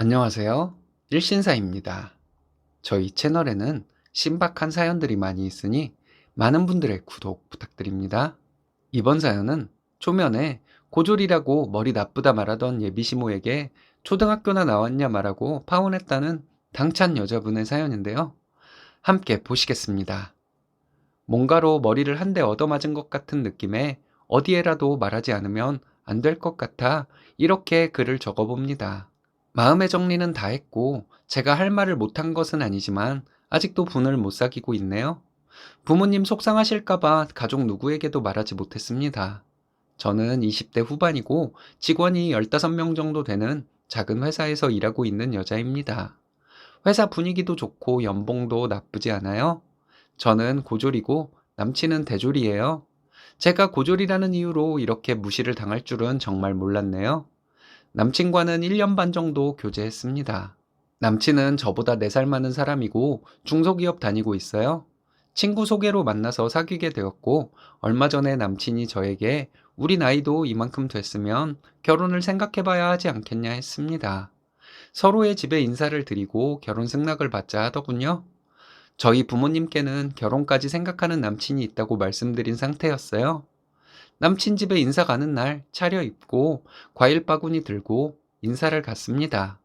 안녕하세요. 일신사입니다. 저희 채널에는 신박한 사연들이 많이 있으니 많은 분들의 구독 부탁드립니다. 이번 사연은 초면에 고졸이라고 머리 나쁘다 말하던 예비시모에게 초등학교나 나왔냐 말하고 파혼했다는 당찬 여자분의 사연인데요. 함께 보시겠습니다. 뭔가로 머리를 한 대 얻어맞은 것 같은 느낌에 어디에라도 말하지 않으면 안 될 것 같아 이렇게 글을 적어봅니다. 마음의 정리는 다 했고 제가 할 말을 못한 것은 아니지만 아직도 분을 못 사귀고 있네요. 부모님 속상하실까봐 가족 누구에게도 말하지 못했습니다. 저는 20대 후반이고 직원이 15명 정도 되는 작은 회사에서 일하고 있는 여자입니다. 회사 분위기도 좋고 연봉도 나쁘지 않아요. 저는 고졸이고 남친은 대졸이에요. 제가 고졸이라는 이유로 이렇게 무시를 당할 줄은 정말 몰랐네요. 남친과는 1년 반 정도 교제했습니다. 남친은 저보다 4살 많은 사람이고 중소기업 다니고 있어요. 친구 소개로 만나서 사귀게 되었고 얼마 전에 남친이 저에게 우리 나이도 이만큼 됐으면 결혼을 생각해봐야 하지 않겠냐 했습니다. 서로의 집에 인사를 드리고 결혼 승낙을 받자 하더군요. 저희 부모님께는 결혼까지 생각하는 남친이 있다고 말씀드린 상태였어요. 남친 집에 인사 가는 날 차려입고 과일 바구니 들고 인사를 갔습니다.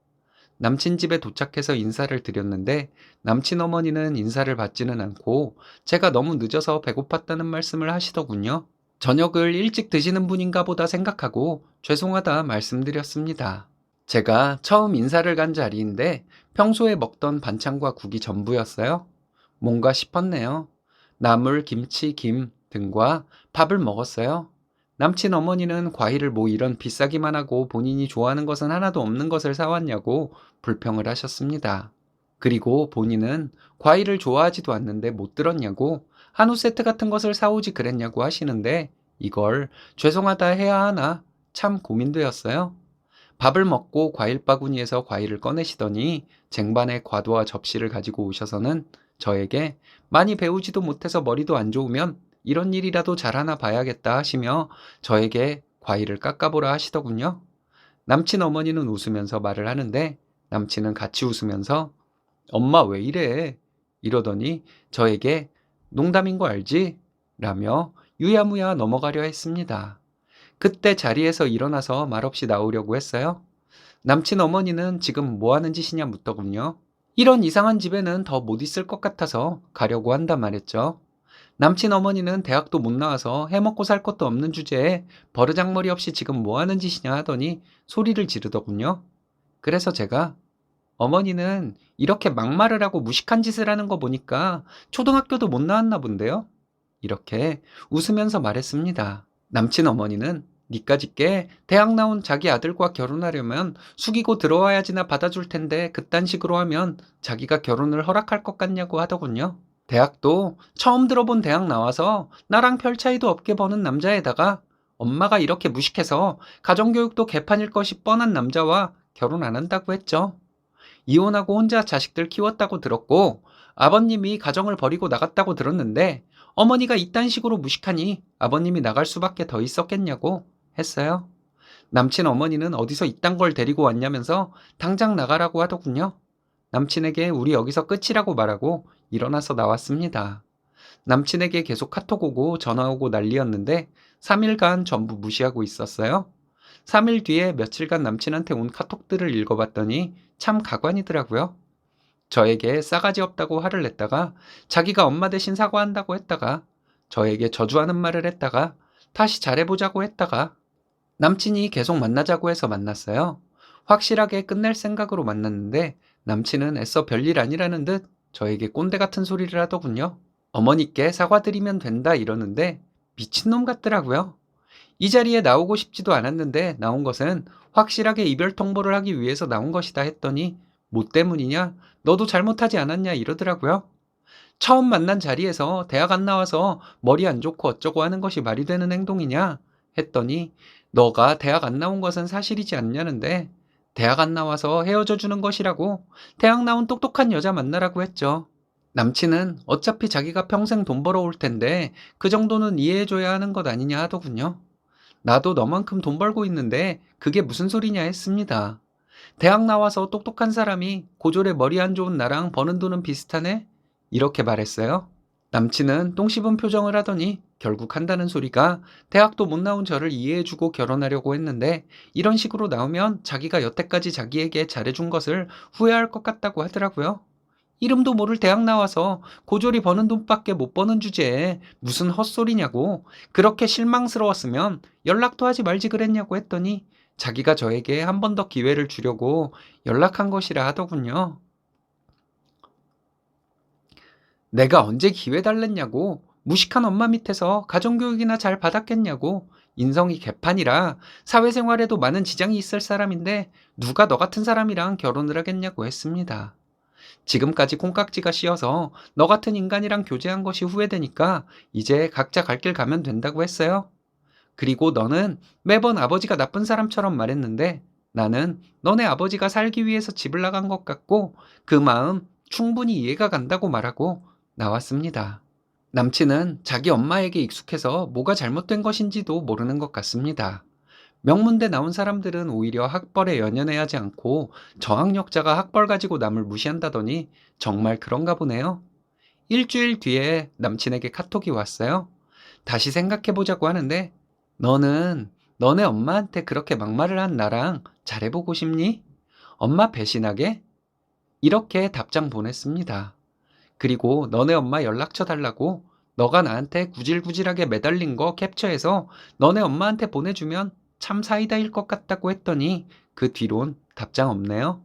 남친 집에 도착해서 인사를 드렸는데 남친 어머니는 인사를 받지는 않고 제가 너무 늦어서 배고팠다는 말씀을 하시더군요. 저녁을 일찍 드시는 분인가 보다 생각하고 죄송하다 말씀드렸습니다. 제가 처음 인사를 간 자리인데 평소에 먹던 반찬과 국이 전부였어요. 뭔가 싶었네요. 나물, 김치, 김 등과 밥을 먹었어요. 남친 어머니는 과일을 뭐 이런 비싸기만 하고 본인이 좋아하는 것은 하나도 없는 것을 사왔냐고 불평을 하셨습니다. 그리고 본인은 과일을 좋아하지도 않는데 못 들었냐고 한우 세트 같은 것을 사오지 그랬냐고 하시는데 이걸 죄송하다 해야 하나 참 고민되었어요. 밥을 먹고 과일 바구니에서 과일을 꺼내시더니 쟁반에 과도와 접시를 가지고 오셔서는 저에게 많이 배우지도 못해서 머리도 안 좋으면 이런 일이라도 잘하나 봐야겠다 하시며 저에게 과일을 깎아보라 하시더군요. 남친 어머니는 웃으면서 말을 하는데 남친은 같이 웃으면서 엄마 왜 이래? 이러더니 저에게 농담인 거 알지? 라며 유야무야 넘어가려 했습니다. 그때 자리에서 일어나서 말없이 나오려고 했어요. 남친 어머니는 지금 뭐 하는 짓이냐 묻더군요. 이런 이상한 집에는 더 못 있을 것 같아서 가려고 한단 말했죠. 남친 어머니는 대학도 못 나와서 해먹고 살 것도 없는 주제에 버르장머리 없이 지금 뭐 하는 짓이냐 하더니 소리를 지르더군요. 그래서 제가 어머니는 이렇게 막말을 하고 무식한 짓을 하는 거 보니까 초등학교도 못 나왔나 본데요. 이렇게 웃으면서 말했습니다. 남친 어머니는 니까짓 게 대학 나온 자기 아들과 결혼하려면 숙이고 들어와야지나 받아줄 텐데 그딴 식으로 하면 자기가 결혼을 허락할 것 같냐고 하더군요. 대학도 처음 들어본 대학 나와서 나랑 별 차이도 없게 버는 남자에다가 엄마가 이렇게 무식해서 가정교육도 개판일 것이 뻔한 남자와 결혼 안 한다고 했죠. 이혼하고 혼자 자식들 키웠다고 들었고 아버님이 가정을 버리고 나갔다고 들었는데 어머니가 이딴 식으로 무식하니 아버님이 나갈 수밖에 더 있었겠냐고 했어요. 남친 어머니는 어디서 이딴 걸 데리고 왔냐면서 당장 나가라고 하더군요. 남친에게 우리 여기서 끝이라고 말하고 일어나서 나왔습니다. 남친에게 계속 카톡 오고 전화 오고 난리였는데 3일간 전부 무시하고 있었어요. 3일 뒤에 며칠간 남친한테 온 카톡들을 읽어봤더니 참 가관이더라고요. 저에게 싸가지 없다고 화를 냈다가 자기가 엄마 대신 사과한다고 했다가 저에게 저주하는 말을 했다가 다시 잘해보자고 했다가 남친이 계속 만나자고 해서 만났어요. 확실하게 끝낼 생각으로 만났는데 남친은 애써 별일 아니라는 듯 저에게 꼰대 같은 소리를 하더군요. 어머니께 사과드리면 된다 이러는데 미친놈 같더라고요. 이 자리에 나오고 싶지도 않았는데 나온 것은 확실하게 이별 통보를 하기 위해서 나온 것이다 했더니 뭐 때문이냐? 너도 잘못하지 않았냐 이러더라고요. 처음 만난 자리에서 대학 안 나와서 머리 안 좋고 어쩌고 하는 것이 말이 되는 행동이냐? 했더니 너가 대학 안 나온 것은 사실이지 않냐는데 대학 안 나와서 헤어져 주는 것이라고 대학 나온 똑똑한 여자 만나라고 했죠. 남친은 어차피 자기가 평생 돈 벌어올 텐데 그 정도는 이해해줘야 하는 것 아니냐 하더군요. 나도 너만큼 돈 벌고 있는데 그게 무슨 소리냐 했습니다. 대학 나와서 똑똑한 사람이 고졸에 머리 안 좋은 나랑 버는 돈은 비슷하네? 이렇게 말했어요. 남친은 똥 씹은 표정을 하더니 결국 한다는 소리가 대학도 못 나온 저를 이해해주고 결혼하려고 했는데 이런 식으로 나오면 자기가 여태까지 자기에게 잘해준 것을 후회할 것 같다고 하더라고요. 이름도 모를 대학 나와서 고졸이 버는 돈밖에 못 버는 주제에 무슨 헛소리냐고, 그렇게 실망스러웠으면 연락도 하지 말지 그랬냐고 했더니 자기가 저에게 한 번 더 기회를 주려고 연락한 것이라 하더군요. 내가 언제 기회 달랬냐고, 무식한 엄마 밑에서 가정교육이나 잘 받았겠냐고, 인성이 개판이라 사회생활에도 많은 지장이 있을 사람인데 누가 너 같은 사람이랑 결혼을 하겠냐고 했습니다. 지금까지 콩깍지가 씌어서 너 같은 인간이랑 교제한 것이 후회되니까 이제 각자 갈 길 가면 된다고 했어요. 그리고 너는 매번 아버지가 나쁜 사람처럼 말했는데 나는 너네 아버지가 살기 위해서 집을 나간 것 같고 그 마음 충분히 이해가 간다고 말하고 나왔습니다. 남친은 자기 엄마에게 익숙해서 뭐가 잘못된 것인지도 모르는 것 같습니다. 명문대 나온 사람들은 오히려 학벌에 연연해하지 않고 저학력자가 학벌 가지고 남을 무시한다더니 정말 그런가 보네요. 일주일 뒤에 남친에게 카톡이 왔어요. 다시 생각해보자고 하는데 너는 너네 엄마한테 그렇게 막말을 한 나랑 잘해보고 싶니? 엄마 배신하게? 이렇게 답장 보냈습니다. 그리고 너네 엄마 연락처 달라고 너가 나한테 구질구질하게 매달린 거 캡처해서 너네 엄마한테 보내주면 참 사이다일 것 같다고 했더니 그 뒤론 답장 없네요.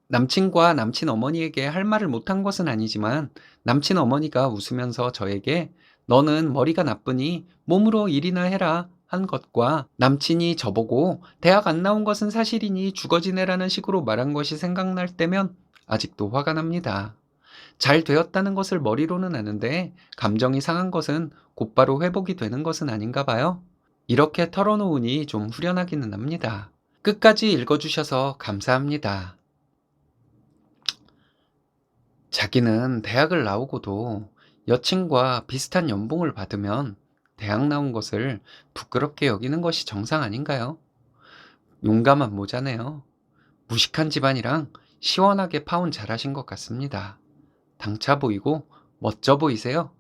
남친과 남친 어머니에게 할 말을 못한 것은 아니지만 남친 어머니가 웃으면서 저에게 너는 머리가 나쁘니 몸으로 일이나 해라 한 것과 남친이 저보고 대학 안 나온 것은 사실이니 죽어 지내라는 식으로 말한 것이 생각날 때면 아직도 화가 납니다. 잘 되었다는 것을 머리로는 아는데 감정이 상한 것은 곧바로 회복이 되는 것은 아닌가 봐요. 이렇게 털어놓으니 좀 후련하기는 합니다. 끝까지 읽어주셔서 감사합니다. 자기는 대학을 나오고도 여친과 비슷한 연봉을 받으면 대학 나온 것을 부끄럽게 여기는 것이 정상 아닌가요? 용감한 모자네요. 무식한 집안이랑 시원하게 파혼 잘하신 것 같습니다. 당차 보이고 멋져 보이세요.